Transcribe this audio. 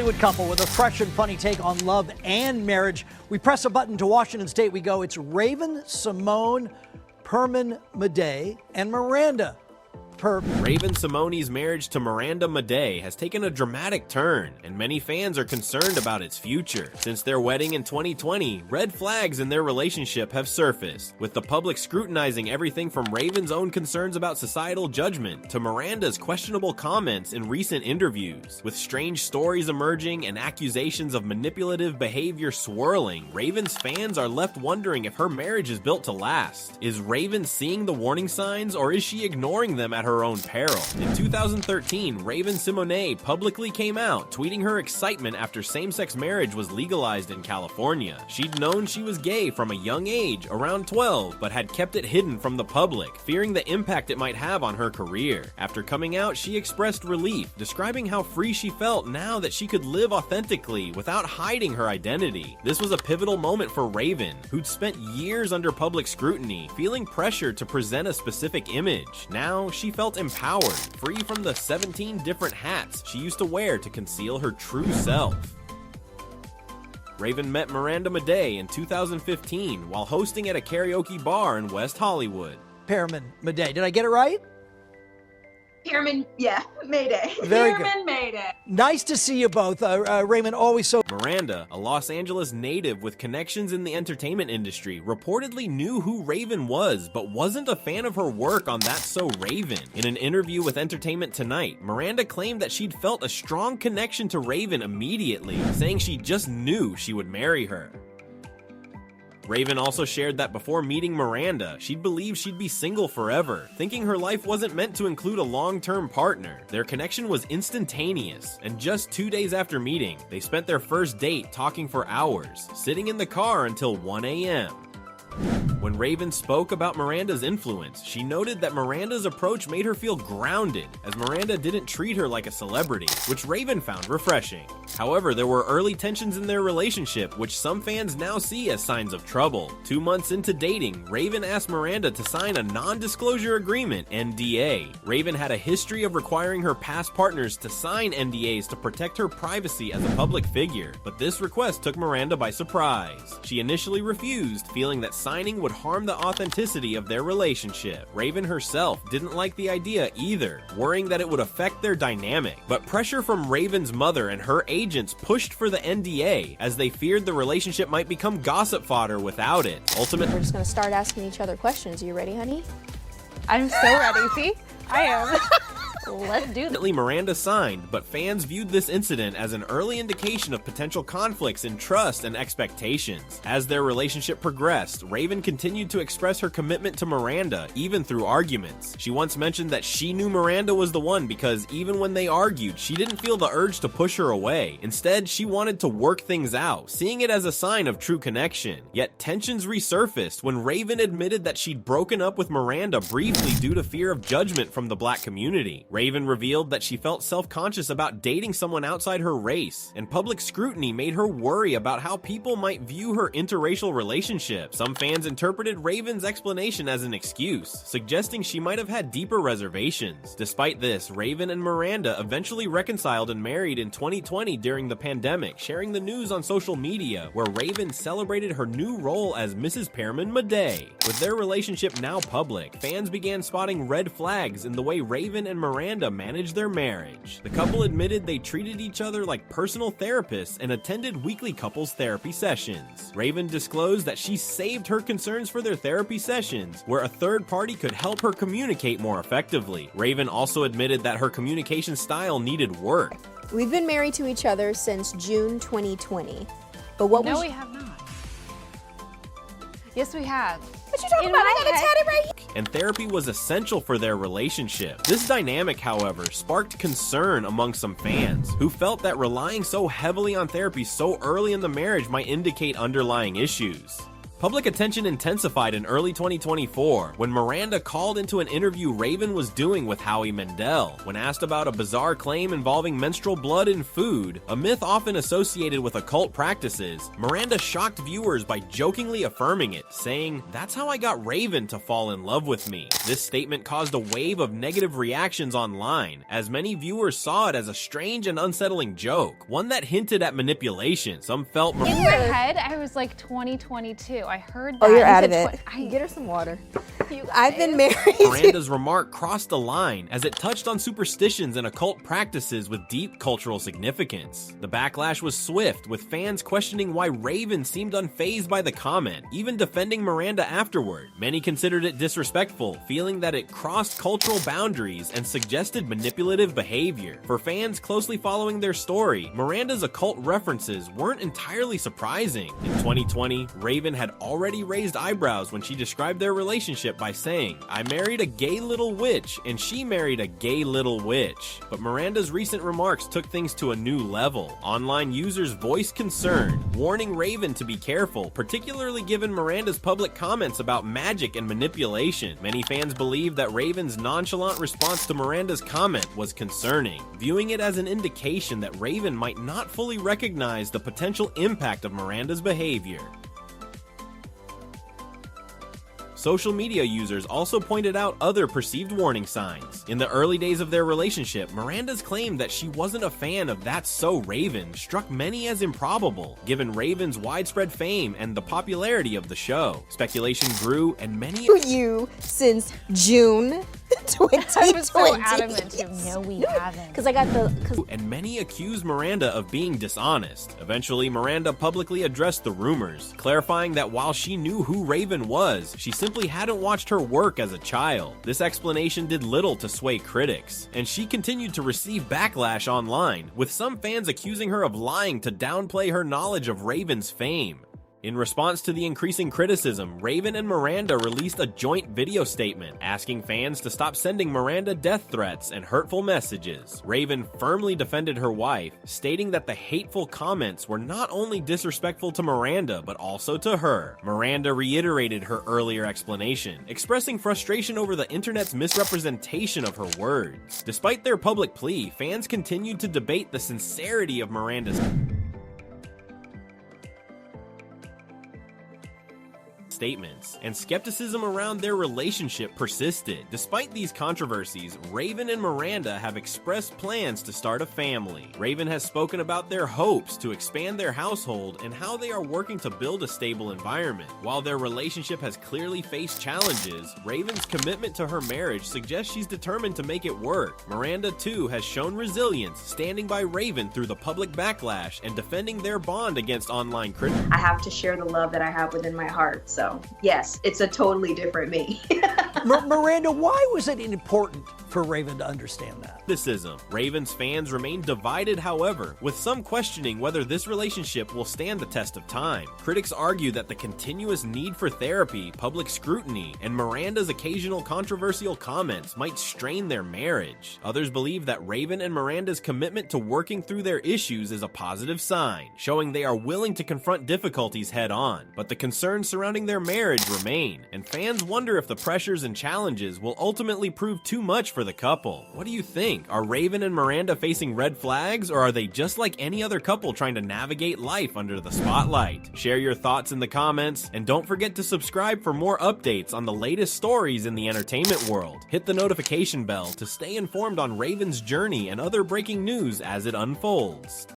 Hollywood couple with a fresh and funny take on love and marriage. We press a button to Washington State we go. It's Raven-Symone, Maday, and Miranda. Raven-Symone's marriage to Miranda Maday has taken a dramatic turn, and many fans are concerned about its future. Since their wedding in 2020, red flags in their relationship have surfaced, with the public scrutinizing everything from Raven's own concerns about societal judgment to Miranda's questionable comments in recent interviews. With strange stories emerging and accusations of manipulative behavior swirling, Raven's fans are left wondering if her marriage is built to last. Is Raven seeing the warning signs, or is she ignoring them at her own peril? In 2013, Raven-Symone publicly came out, tweeting her excitement after same-sex marriage was legalized in California. She'd known she was gay from a young age, around 12, but had kept it hidden from the public, fearing the impact it might have on her career. After coming out, she expressed relief, describing how free she felt now that she could live authentically without hiding her identity. This was a pivotal moment for Raven, who'd spent years under public scrutiny, feeling pressure to present a specific image. Now, she felt empowered, free from the 17 different hats she used to wear to conceal her true self. Raven met Miranda Maday in 2015 while hosting at a karaoke bar in West Hollywood. Maday, did I get it right? Mayday. Very good. Mayday. Nice to see you both. Raymond, always so. Miranda, a Los Angeles native with connections in the entertainment industry, reportedly knew who Raven was, but wasn't a fan of her work on That's So Raven. In an interview with Entertainment Tonight, Miranda claimed that she'd felt a strong connection to Raven immediately, saying she just knew she would marry her. Raven also shared that before meeting Miranda, she'd believed she'd be single forever, thinking her life wasn't meant to include a long-term partner. Their connection was instantaneous, and just 2 days after meeting, they spent their first date talking for hours, sitting in the car until 1 a.m. When Raven spoke about Miranda's influence, she noted that Miranda's approach made her feel grounded, as Miranda didn't treat her like a celebrity, which Raven found refreshing. However, there were early tensions in their relationship, which some fans now see as signs of trouble. 2 months into dating, Raven asked Miranda to sign a non-disclosure agreement, NDA. Raven had a history of requiring her past partners to sign NDAs to protect her privacy as a public figure, but this request took Miranda by surprise. She initially refused, feeling that signing would harm the authenticity of their relationship. Raven herself didn't like the idea either, worrying that it would affect their dynamic. But pressure from Raven's mother and her agents pushed for the NDA, as they feared the relationship might become gossip fodder without it. Ultimately, we're just gonna start asking each other questions. Are you ready, honey? I'm so ready. See? I am. Let's do this. Miranda signed, but fans viewed this incident as an early indication of potential conflicts in trust and expectations. As their relationship progressed, Raven continued to express her commitment to Miranda, even through arguments. She once mentioned that she knew Miranda was the one because even when they argued, she didn't feel the urge to push her away. Instead, she wanted to work things out, seeing it as a sign of true connection. Yet tensions resurfaced when Raven admitted that she'd broken up with Miranda briefly due to fear of judgment from the black community. Raven revealed that she felt self-conscious about dating someone outside her race, and public scrutiny made her worry about how people might view her interracial relationship. Some fans interpreted Raven's explanation as an excuse, suggesting she might have had deeper reservations. Despite this, Raven and Miranda eventually reconciled and married in 2020 during the pandemic, sharing the news on social media, where Raven celebrated her new role as Mrs. Maday. With their relationship now public, fans began spotting red flags in the way Raven and Miranda managed their marriage. The couple admitted they treated each other like personal therapists and attended weekly couples therapy sessions. Raven disclosed that she saved her concerns for their therapy sessions, where a third party could help her communicate more effectively. Raven also admitted that her communication style needed work. We've been married to each other since June 2020. But what No, was... we have not. Yes, we have. What you talking about? I got it tatted right here. And therapy was essential for their relationship. This dynamic, however, sparked concern among some fans, who felt that relying so heavily on therapy so early in the marriage might indicate underlying issues. Public attention intensified in early 2024 when Miranda called into an interview Raven was doing with Howie Mandel. When asked about a bizarre claim involving menstrual blood in food, a myth often associated with occult practices, Miranda shocked viewers by jokingly affirming it, saying, "That's how I got Raven to fall in love with me." This statement caused a wave of negative reactions online, as many viewers saw it as a strange and unsettling joke, one that hinted at manipulation. Some felt In my head, I was like 2022. I heard that. Oh, you're out You of said it. Get her some water. You I've been married. Miranda's remark crossed the line as it touched on superstitions and occult practices with deep cultural significance. The backlash was swift, with fans questioning why Raven seemed unfazed by the comment, even defending Miranda afterward. Many considered it disrespectful, feeling that it crossed cultural boundaries and suggested manipulative behavior. For fans closely following their story, Miranda's occult references weren't entirely surprising. In 2020, Raven had already raised eyebrows when she described their relationship by saying, "I married a gay little witch and she married a gay little witch." But Miranda's recent remarks took things to a new level. Online users voiced concern, warning Raven to be careful, particularly given Miranda's public comments about magic and manipulation. Many fans believe that Raven's nonchalant response to Miranda's comment was concerning, viewing it as an indication that Raven might not fully recognize the potential impact of Miranda's behavior. Social media users also pointed out other perceived warning signs. In the early days of their relationship, Miranda's claim that she wasn't a fan of That's So Raven struck many as improbable, given Raven's widespread fame and the popularity of the show. Speculation grew, and many You since June 2020. I was so adamant to. No, we haven't. Because I got the. and many accused Miranda of being dishonest. Eventually, Miranda publicly addressed the rumors, clarifying that while she knew who Raven was, she simply hadn't watched her work as a child. This explanation did little to sway critics, and she continued to receive backlash online, with some fans accusing her of lying to downplay her knowledge of Raven's fame. In response to the increasing criticism, Raven and Miranda released a joint video statement asking fans to stop sending Miranda death threats and hurtful messages. Raven firmly defended her wife, stating that the hateful comments were not only disrespectful to Miranda, but also to her. Miranda reiterated her earlier explanation, expressing frustration over the internet's misrepresentation of her words. Despite their public plea, fans continued to debate the sincerity of Miranda's statements, and skepticism around their relationship persisted. Despite these controversies, Raven and Miranda have expressed plans to start a family. Raven has spoken about their hopes to expand their household and how they are working to build a stable environment. While their relationship has clearly faced challenges, Raven's commitment to her marriage suggests she's determined to make it work. Miranda, too, has shown resilience, standing by Raven through the public backlash and defending their bond against online critics. I have to share the love that I have within my heart. So yes, it's a totally different me. Miranda, why was it important for Raven to understand that? Criticism. Raven's fans remain divided, however, with some questioning whether this relationship will stand the test of time. Critics argue that the continuous need for therapy, public scrutiny, and Miranda's occasional controversial comments might strain their marriage. Others believe that Raven and Miranda's commitment to working through their issues is a positive sign, showing they are willing to confront difficulties head on. But the concerns surrounding their marriage remain, and fans wonder if the pressures and challenges will ultimately prove too much for the couple. What do you think? Are Raven and Miranda facing red flags, or are they just like any other couple trying to navigate life under the spotlight? Share your thoughts in the comments, and don't forget to subscribe for more updates on the latest stories in the entertainment world. Hit the notification bell to stay informed on Raven's journey and other breaking news as it unfolds.